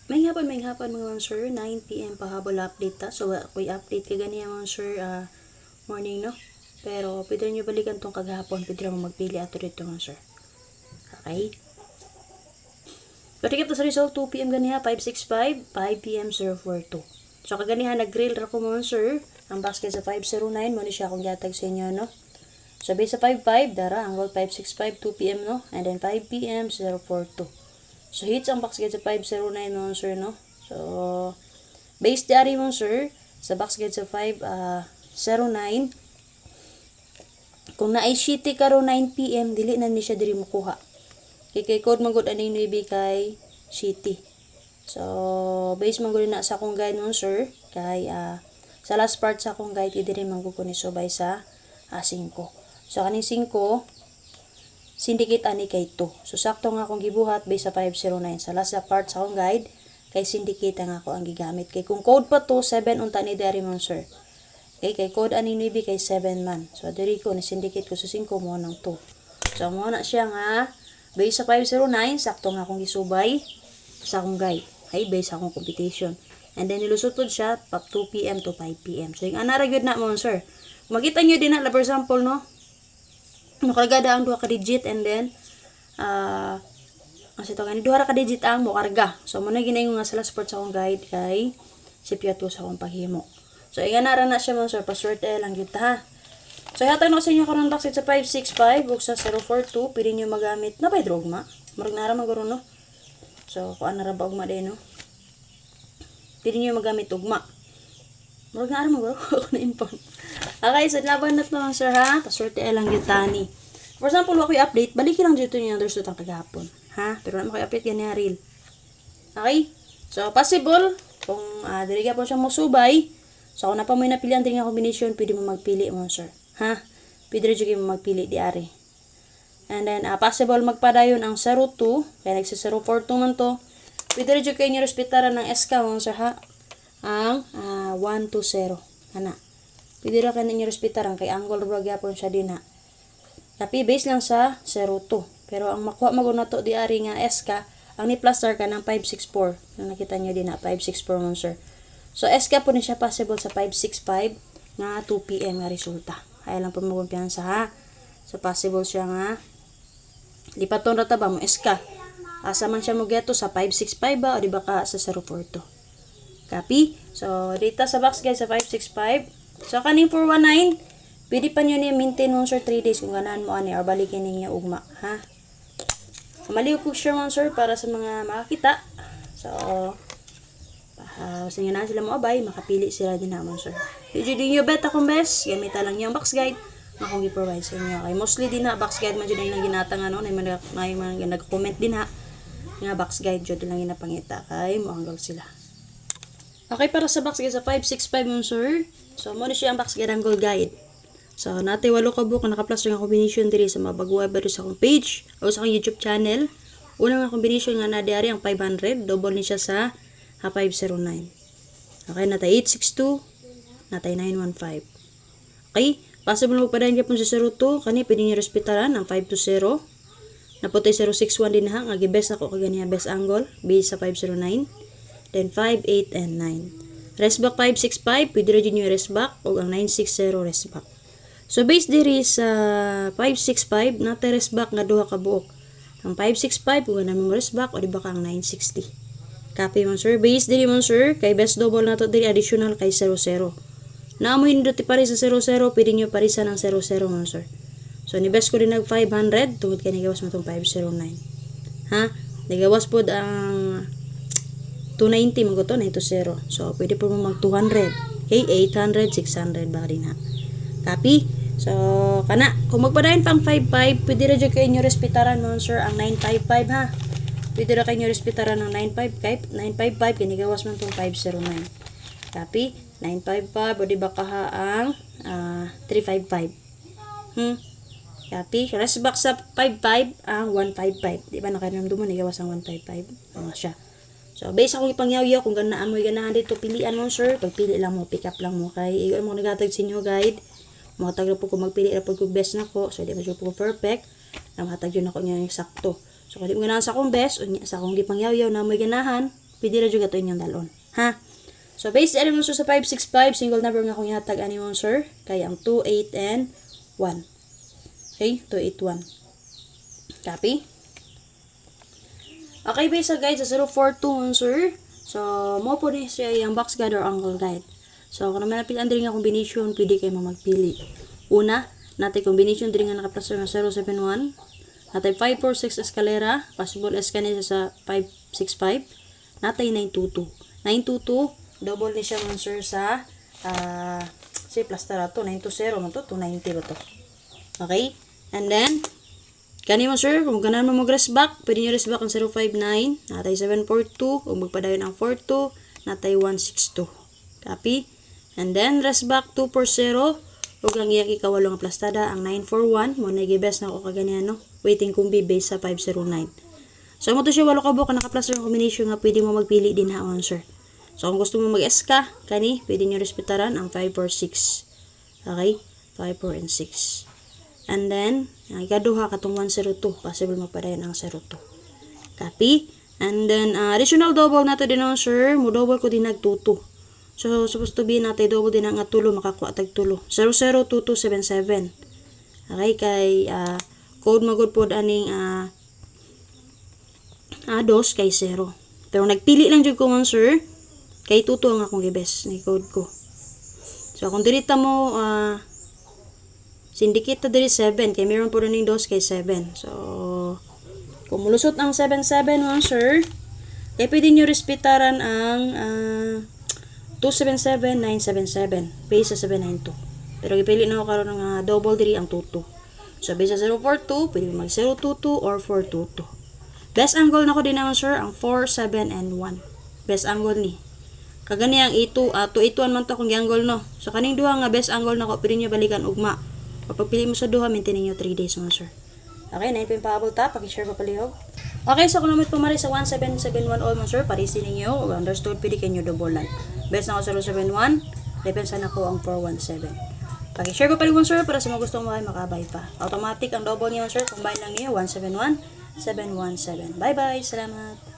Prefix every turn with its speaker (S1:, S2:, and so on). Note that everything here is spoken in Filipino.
S1: May hapon mga sir, 9 p.m. pahabol update ta. So, ako'y update ka ganiya mga sir, morning no. Pero, pwede nyo balikan tong kaghapon, pwede mo magpili ato dito mga sir. Okay? Patikip sa result, 2 p.m. ganiha, 565, 5 p.m. 042. So, kaganiha, nag-grill ra ko mga sir. Ang basket sa 509, muna siya akong yatag sa inyo, no? So, base sa 55, dara, ang roll 565, 2 p.m. no? And then 5 p.m. 042. So, hits ang box guide sa 509 mga sir, no? So, base diary mga sir, sa box guide sa 509, kung na-shitty karo 9 p.m., dili na ni siya diri makuha. Kay code magod aning nuibi kay shitty. So, base magod na sa akong guide mga sir, kay sa last part sa akong guide, diri manggugod ni subay sa 5. So, kaning 5, syndicate ani kay 2. So, sakto nga akong gibuhat base sa 509. Sa last part sa akong guide, kay syndicate nga ako ang gigamit. Kay kung code pa to, 7 unta ni diri man sir. Kay code ani nibi kay 7 man. So, diri ko ni syndicate ko sa 5 mo ng 2. So, mo na siya nga base sa 509, sakto nga akong gisubay sa akong guide. Okay, base sa akong competition. And then nilusutod siya pa 2 p.m. to 5 p.m. So, yung anara gyud na mo sir. Makita nyo din na, for example, no? Nakargada ang 2 ka digit and then kasi ito gani 2 ka digit ang mokarga. So muna ginayon nga sa last part sa akong guide kay CPA2 sa akong paghimo. So inganara na siya mga sir, password lang gyud ta ha. So hatag na ko sa inyo karon bakit sa 565 ug sa 042 pili niyo magamit na pay drogma. Murag nara maguro no. So kuan na ra ba ugma din no. Pili niyo magamit ugma. Murag na mo bro, ako na inform. Okay, so laban na to sir ha. Paswerte lang gyud tani. For example, ako i-update, balikin lang dito niyo understood ang kagahapon, ha? Pero na mo i-update gani reel. Okay? So possible kung diri gyapon siya mo subay, so kung na pa mo napilian diri nga combination, pwede mo magpili mo sir, ha? Pwede rin mo magpili di ari. And then possible magpadayon ang 02, kaya nagsi 042 man to. Pwede rin kayo niyo respetaran ng SK mo sir ha. Ang 120 ana. Pwede ra kaninyo respetaran kay angle ra gyapon siya din ha. Tapi base lang sa 02. Pero ang makuha mo na to di ari nga SK, ang ni plaster ka ng 564. Ang nakita niyo din na 564 mo sir. So SK po ni siya possible sa 565 nga 2 PM nga resulta. Ay lang po mo kumpiyansa ha. So possible siya nga lipaton ra ta ba mo SK. Asa man siya mo geto sa 565 ba o di ba ka sa 042. Copy? So, dito sa box guys, sa 565. So, kaning 419, pwede pa nyo niya maintain mo sir 3 days kung ganahan mo ani or balikin niya ugma. Ha? Maliw ko share mo sir para sa mga makakita. So, sa inyo na sila mo abay, makapili sila din naman sir. Did you bet akong best? Gamita lang yung box guide. Akong i-provide sa inyo. Okay, mostly din ha, box guide man dyan lang ginatang ano, may mga nag-comment din ha. Nga box guide dyan lang ginapangita. Okay, muanggal sila. Okay, para sa box guide sa 565 mo sir. So, muna siya ang box guide ang gold guide. So, natay 8 ka book na naka-plus nga combination diri sa mga baguha ba sa akong page o sa akong YouTube channel. Unang nga combination nga na diari ang 500, double ni siya sa 509. Okay, natay 862, natay 915. Okay, possible mo pa rin yapon sa 02, kani pwede niyo respetaran ang 520. Naputay 061 din ha, nga gibes ako kaganiya best angle, base sa 509. Then 5, 8, and 9. Rest back 565, pwede rin yung rest back o ang 960 rest back. So base diri sa 565, natay rest back nga duha ka buok. Ang 565, kung ganun mo rest back o di ba ka ang 960. Copy mo sir. Base diri mo sir, kay best double na to diri additional kay 00. Naamoy nyo ti pari sa 00, pwede nyo parisa ng 00 mo sir. So ni best ko din nag 500, tungod kay nigawas mo itong 509. Ha? Nigawas po ang 290 mo to 920. So pwede po mo mag 200. Okay, 800, 600 ba rin ha. Copy? So kana kung magpadayon pang 55, pwede ra jud kayo inyo respetaran mo sir ang 955 ha. Pwede ra kayo respetaran ng 955 kini gawas man tong 509. Copy? 955 o di ba kaha ang 355. Copy? Rest back sa 55 ang 155. Di ba nakaramdam mo nigawas ang 155? Ano siya? So, base akong ipangyaw-yaw kung ganaan mo ganahan dito, pilian mo sir. Pagpili lang mo, pick up lang mo. Kay iyon mo nagatag sa inyo guide. Mga tagro po kung magpili na po kung best na ko. So, di ba po perfect. Namahatag yun ako niya yung sakto. So, kung di mo ganahan sa akong best, sa akong di pangyaw-yaw na may ganahan, pwede ra jud ato inyong dalon. Ha? So, based ani mo sir sa 565, single number nga akong ihatag ani mo sir, kay ang 2, 8, and 1. Okay? 2, 8, 1. Copy? Okay, based sa guide sa 042 sir. So, mo po ni siya yung box guide or angle guide. So, kung naman napilan din nga combination, pwede kayo magpili. Una, natay combination din nga naka-plus nga 071. Natay 546 escalera, possible escalera sa 565. Natay 922. 922, double ni siya man sir sa say plus tara to 920 man to 290 ba to. Okay? And then kani mo sir, kung ganan mo mag-rest back, pwede nyo rest back ang 059, natay 742, kung magpadayon ang 42, natay 162. Copy? And then, rest back 240, huwag lang iyang ikawalong aplastada, ang 941, mo nag-best na ako kaganyan, no? Waiting kung base sa 509. So, mo to siya walo kabuk, naka-plus yung combination nga, pwede mo magpili din haon, sir. So, kung gusto mo mag-SK, kani, pwede nyo respetaran ang 546. Okay? 5, 4, and 6. And then, ang ikaduha katong 102, possible mapadayon ang 02. Copy? And then, additional double nato din naman, sir. Mo double ko din nag-22. So, supposed to be natin double din ang tulo, makakuha tag tulo. 002277. Okay, kay code magod pod aning dos kay 0. Pero nagpili lang jud ko man, sir. Kay tuto ang akong gibes ni code ko. So, kung dirita mo syndicate ta diri 7 kay meron po ning 2 kay 7. So kung mulusot ang 77 mo sir, kay pwede nyo respetaran ang 277 977 base sa 792. Pero ipili na ako karon ng double diri ang 22. So base sa 042 pwede mag 022 or 422. Best angle na ko din naman sir ang 4, 7 and 1. Best angle ni kagani ang 281 man to kung angle no. So kaning duha nga best angle na ko pwede nyo balikan ugma. Kapag pili mo sa duha, maintain niyo 3 days mga sir. Okay, 9 pin pahabol ta. Pag-share pa palihog. Okay, so kung naman pumari sa 1771 all mga sir, parisin ninyo. Understood, pwede kayo double lang. Best na ako 071. Depends na ako ang 417. Pag-share pa palihog sir, para sa mga gustong makabay pa. Automatic ang double niyo sir. Combine lang niyo, 171, 717. Bye-bye. Salamat.